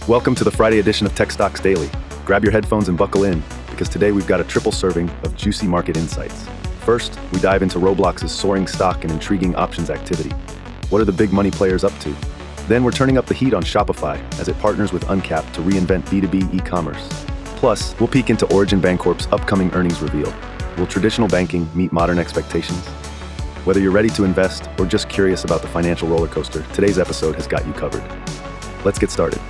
Welcome to the Friday edition of Tech Stocks Daily. Grab your headphones and buckle in, because today we've got a triple serving of juicy market insights. First, we dive into Roblox's soaring stock and intriguing options activity. What are the big money players up to? Then we're turning up the heat on Shopify as it partners with Uncap to reinvent B2B e-commerce. Plus, we'll peek into Origin Bancorp's upcoming earnings reveal. Will traditional banking meet modern expectations? Whether you're ready to invest or just curious about the financial roller coaster, today's episode has got you covered. Let's get started.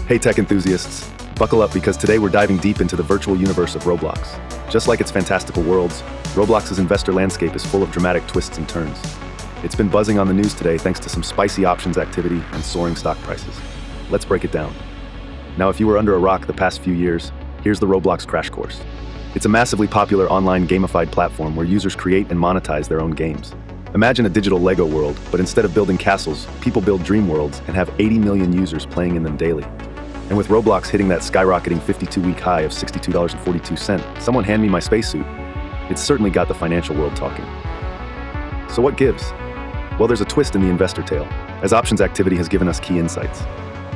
Hey tech enthusiasts, buckle up because today we're diving deep into the virtual universe of Roblox. Just like its fantastical worlds, Roblox's investor landscape is full of dramatic twists and turns. It's been buzzing on the news today thanks to some spicy options activity and soaring stock prices. Let's break it down. Now, if you were under a rock the past few years, here's the Roblox crash course. It's a massively popular online gamified platform where users create and monetize their own games. Imagine a digital Lego world, but instead of building castles, people build dream worlds and have 80 million users playing in them daily. And with Roblox hitting that skyrocketing 52-week high of $62.42, someone hand me my spacesuit, it's certainly got the financial world talking. So what gives? Well, there's a twist in the investor tale, as options activity has given us key insights.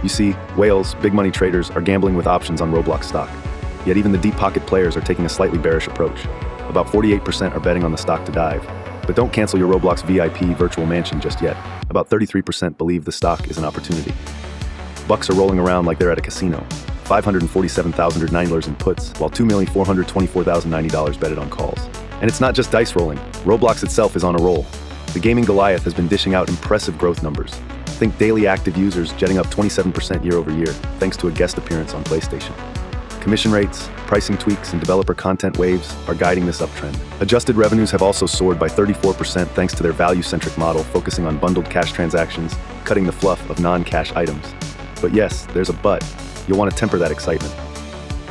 You see, whales, big money traders, are gambling with options on Roblox stock. Yet even the deep pocket players are taking a slightly bearish approach. About 48% are betting on the stock to dive. But don't cancel your Roblox VIP virtual mansion just yet. About 33% believe the stock is an opportunity. Bucks are rolling around like they're at a casino. $547,000 in puts, while $2,424,090 betted on calls. And it's not just dice rolling. Roblox itself is on a roll. The gaming Goliath has been dishing out impressive growth numbers. Think daily active users jetting up 27% year over year, thanks to a guest appearance on PlayStation. Commission rates, pricing tweaks, and developer content waves are guiding this uptrend. Adjusted revenues have also soared by 34% thanks to their value-centric model focusing on bundled cash transactions, cutting the fluff of non-cash items. But yes, there's a but. You'll want to temper that excitement.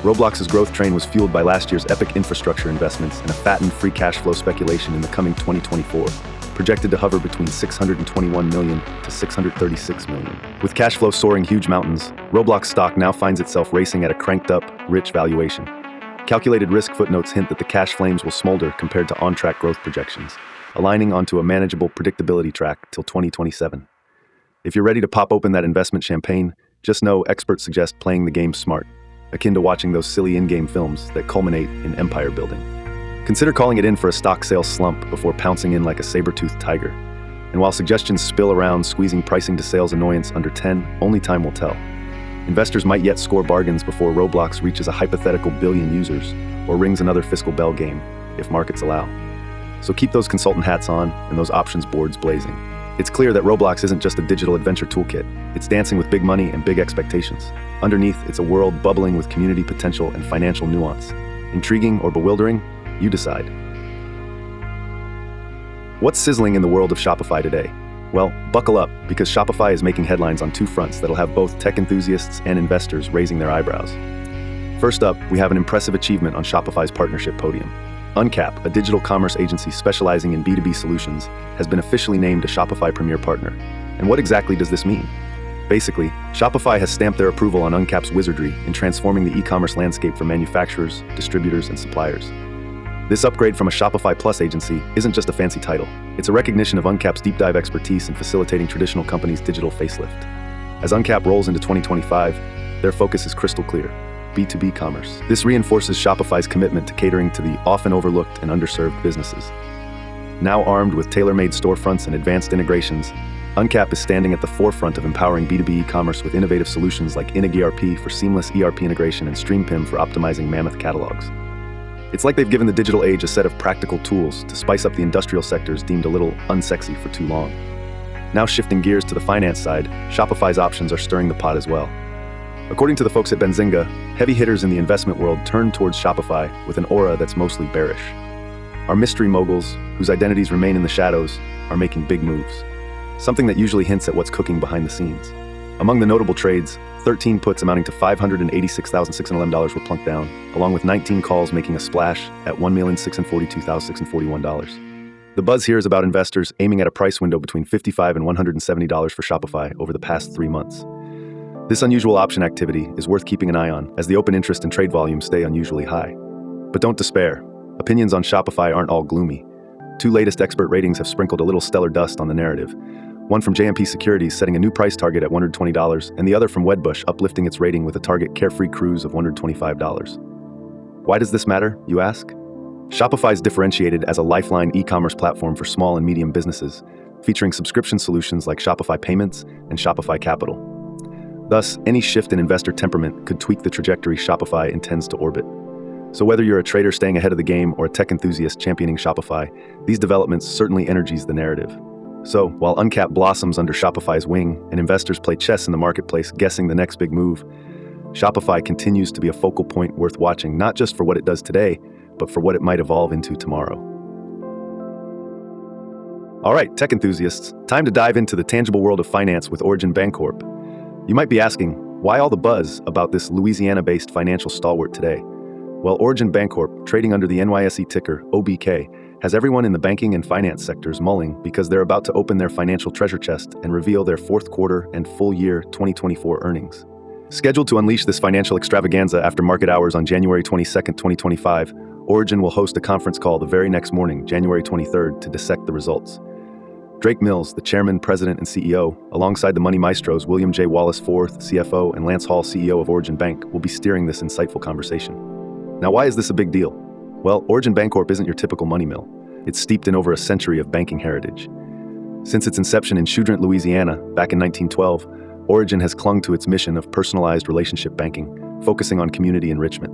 Roblox's growth train was fueled by last year's epic infrastructure investments and a fattened free cash flow speculation in the coming 2024, projected to hover between $621 million to $636 million. With cash flow soaring huge mountains, Roblox stock now finds itself racing at a cranked-up, rich valuation. Calculated risk footnotes hint that the cash flames will smolder compared to on-track growth projections, aligning onto a manageable predictability track till 2027. If you're ready to pop open that investment champagne, just know experts suggest playing the game smart, akin to watching those silly in-game films that culminate in empire building. Consider calling it in for a stock sales slump before pouncing in like a saber-toothed tiger. And while suggestions spill around squeezing pricing to sales annoyance under 10, only time will tell. Investors might yet score bargains before Roblox reaches a hypothetical billion users or rings another fiscal bell game, if markets allow. So keep those consultant hats on and those options boards blazing. It's clear that Roblox isn't just a digital adventure toolkit. It's dancing with big money and big expectations. Underneath, it's a world bubbling with community potential and financial nuance. Intriguing or bewildering? You decide. What's sizzling in the world of Shopify today? Well, buckle up, because Shopify is making headlines on two fronts that'll have both tech enthusiasts and investors raising their eyebrows. First up, we have an impressive achievement on Shopify's partnership podium. Uncap, a digital commerce agency specializing in B2B solutions, has been officially named a Shopify Premier Partner. And what exactly does this mean? Basically, Shopify has stamped their approval on Uncap's wizardry in transforming the e-commerce landscape for manufacturers, distributors, and suppliers. This upgrade from a Shopify Plus agency isn't just a fancy title. It's a recognition of Uncap's deep dive expertise in facilitating traditional companies' digital facelift. As Uncap rolls into 2025, their focus is crystal clear: B2B commerce. This reinforces Shopify's commitment to catering to the often overlooked and underserved businesses. Now armed with tailor-made storefronts and advanced integrations, Uncap is standing at the forefront of empowering B2B e-commerce with innovative solutions like Inig ERP for seamless ERP integration and StreamPIM for optimizing mammoth catalogs. It's like they've given the digital age a set of practical tools to spice up the industrial sectors deemed a little unsexy for too long. Now shifting gears to the finance side, Shopify's options are stirring the pot as well. According to the folks at Benzinga, heavy hitters in the investment world turn towards Shopify with an aura that's mostly bearish. Our mystery moguls, whose identities remain in the shadows, are making big moves, something that usually hints at what's cooking behind the scenes. Among the notable trades, 13 puts amounting to $586,611 were plunked down, along with 19 calls making a splash at $1,642,641. The buzz here is about investors aiming at a price window between $55 and $170 for Shopify over the past 3 months. This unusual option activity is worth keeping an eye on, as the open interest and trade volumes stay unusually high. But don't despair. Opinions on Shopify aren't all gloomy. 2 latest expert ratings have sprinkled a little stellar dust on the narrative. One from JMP Securities setting a new price target at $120, and the other from Wedbush uplifting its rating with a target carefree cruise of $125. Why does this matter, you ask? Shopify is differentiated as a lifeline e-commerce platform for small and medium businesses, featuring subscription solutions like Shopify Payments and Shopify Capital. Thus, any shift in investor temperament could tweak the trajectory Shopify intends to orbit. So whether you're a trader staying ahead of the game or a tech enthusiast championing Shopify, these developments certainly energize the narrative. So, while Uncap blossoms under Shopify's wing and investors play chess in the marketplace guessing the next big move, Shopify continues to be a focal point worth watching not just for what it does today, but for what it might evolve into tomorrow. All right, tech enthusiasts, time to dive into the tangible world of finance with Origin Bancorp. You might be asking, why all the buzz about this Louisiana-based financial stalwart today? Well, Origin Bancorp, trading under the NYSE ticker OBK, has everyone in the banking and finance sectors mulling because they're about to open their financial treasure chest and reveal their fourth quarter and full year 2024 earnings. Scheduled to unleash this financial extravaganza after market hours on January 22, 2025, Origin will host a conference call the very next morning, January 23rd, to dissect the results. Drake Mills, the chairman, president, and CEO, alongside the money maestros William J. Wallace IV, CFO, and Lance Hall, CEO of Origin Bank, will be steering this insightful conversation. Now, why is this a big deal? Well, Origin Bancorp isn't your typical money mill. It's steeped in over a century of banking heritage. Since its inception in Choudrant, Louisiana, back in 1912, Origin has clung to its mission of personalized relationship banking, focusing on community enrichment.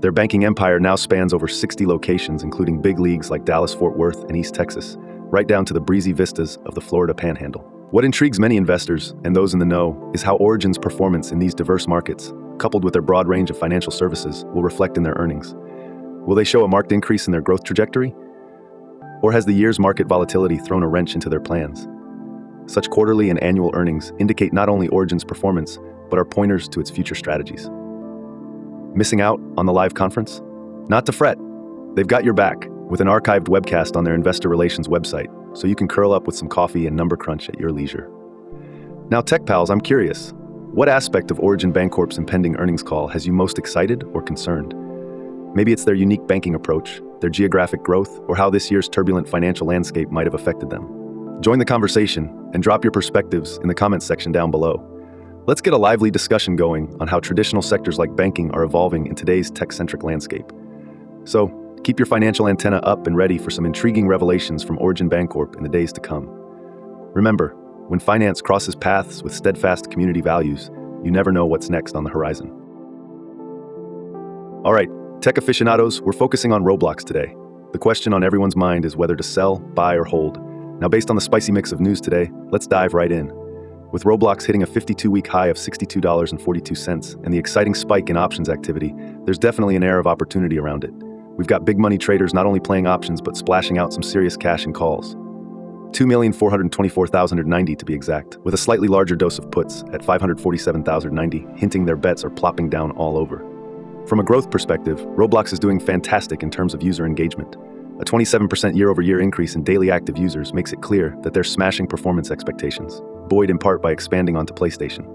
Their banking empire now spans over 60 locations, including big leagues like Dallas-Fort Worth and East Texas, right down to the breezy vistas of the Florida Panhandle. What intrigues many investors, and those in the know, is how Origin's performance in these diverse markets, coupled with their broad range of financial services, will reflect in their earnings. Will they show a marked increase in their growth trajectory? Or has the year's market volatility thrown a wrench into their plans? Such quarterly and annual earnings indicate not only Origin's performance, but are pointers to its future strategies. Missing out on the live conference? Not to fret. They've got your back with an archived webcast on their investor relations website, so you can curl up with some coffee and number crunch at your leisure. Now, Tech Pals, I'm curious. What aspect of Origin Bancorp's impending earnings call has you most excited or concerned? Maybe it's their unique banking approach, their geographic growth, or how this year's turbulent financial landscape might have affected them. Join the conversation and drop your perspectives in the comments section down below. Let's get a lively discussion going on how traditional sectors like banking are evolving in today's tech-centric landscape. So, keep your financial antenna up and ready for some intriguing revelations from Origin Bancorp in the days to come. Remember, when finance crosses paths with steadfast community values, you never know what's next on the horizon. All right, tech aficionados, we're focusing on Roblox today. The question on everyone's mind is whether to sell, buy, or hold. Now, based on the spicy mix of news today, let's dive right in. With Roblox hitting a 52-week high of $62.42 and the exciting spike in options activity, there's definitely an air of opportunity around it. We've got big money traders not only playing options, but splashing out some serious cash in calls. 2,424,090 to be exact, with a slightly larger dose of puts at 547,090, hinting their bets are plopping down all over. From a growth perspective, Roblox is doing fantastic in terms of user engagement. A 27% year-over-year increase in daily active users makes it clear that they're smashing performance expectations, buoyed in part by expanding onto PlayStation.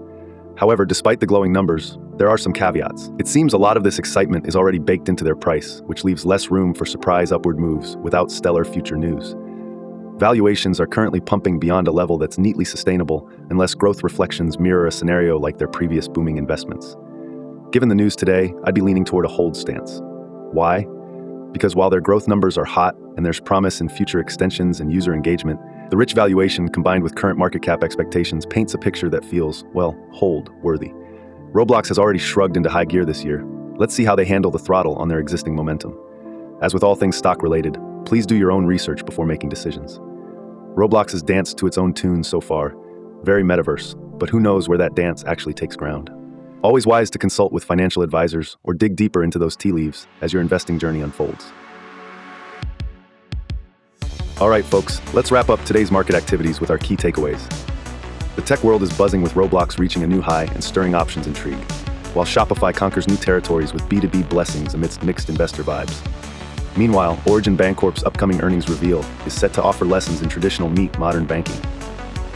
However, despite the glowing numbers, there are some caveats. It seems a lot of this excitement is already baked into their price, which leaves less room for surprise upward moves without stellar future news. Valuations are currently pumping beyond a level that's neatly sustainable unless growth reflections mirror a scenario like their previous booming investments. Given the news today, I'd be leaning toward a hold stance. Why? Because while their growth numbers are hot and there's promise in future extensions and user engagement, the rich valuation combined with current market cap expectations paints a picture that feels, well, hold-worthy. Roblox has already shrugged into high gear this year. Let's see how they handle the throttle on their existing momentum. As with all things stock-related, please do your own research before making decisions. Roblox has danced to its own tune so far, very metaverse, but who knows where that dance actually takes ground. Always wise to consult with financial advisors or dig deeper into those tea leaves as your investing journey unfolds. All right, folks, let's wrap up today's market activities with our key takeaways. The tech world is buzzing with Roblox reaching a new high and stirring options intrigue, while Shopify conquers new territories with B2B blessings amidst mixed investor vibes. Meanwhile, Origin Bancorp's upcoming earnings reveal is set to offer lessons in traditional meet modern banking.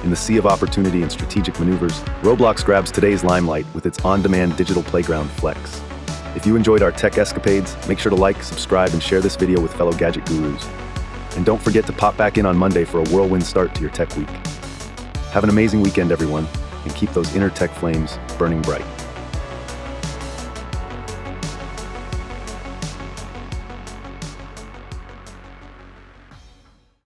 In the sea of opportunity and strategic maneuvers, Roblox grabs today's limelight with its on-demand digital playground Flex. If you enjoyed our tech escapades, make sure to like, subscribe, and share this video with fellow gadget gurus. And don't forget to pop back in on Monday for a whirlwind start to your tech week. Have an amazing weekend, everyone, and keep those inner tech flames burning bright.